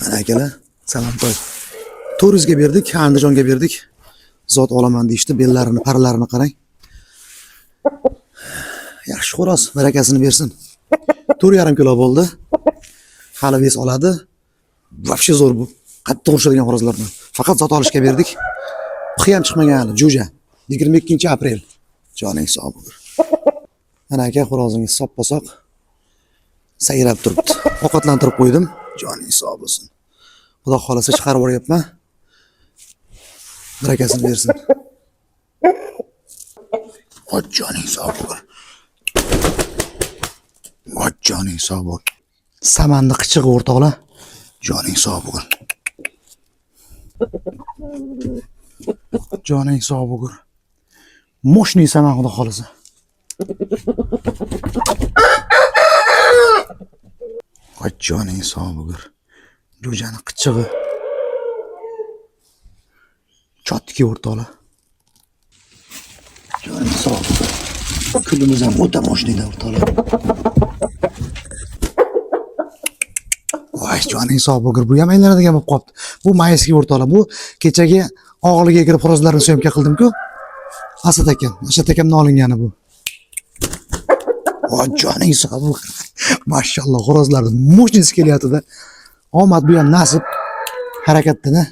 Ana akalar, salom qo'y. Turizga berdik, Andijonga berdik. Zot olaman deyishdi, bellarini, parlarini qarang. Yaxshi xo'roz, barakasini bersin. 4,5 kilo bo'ldi. Hali ves oladi. Вообще zo'r bu. Qattiq urishadigan xo'rozlardan. Faqat zot olishga berdik. Puxi ham chiqmagan hali, jo'ja. 22-aprel. Joning sog' bo'lsin. Ana aka, xo'rozingiz sop-posoq sayrab turibdi. Ovqatlantirib qo'ydim. Joning sog' bo'lsin. Xudo xolasa chiqarib yuboryapman. Barakasini bersin. Voy joning sog' bo'lsin. Voy joning sog' bo'lsin. Samanni qichig'i o'rtoqlar. Joning sog' bo'lsin. Joning sog' bo'lsin. Moshni saman xudo xolasa. Voy joning sog' bo'lsin. Jo'jani qichig'i. Chotki o'rtoqlar. Joning sog' bo'lsin. Kunimiz ham o'ta moshnida o'rtoqlar. Voy joning sog' bo'lsin. Bu ham aylanadigan bo'lib qopti. Bu mayski o'rtoqlar. Bu kechagi og'liga kirib xorozlarni syomka qildim-ku. Asad akam, Asad akamdan olingani bu. Voy joning sog' bo'lsin. Mashalloh, xorozlarning moshnisi kelyapti-da. Omad bu ham nasib harakatdan-a.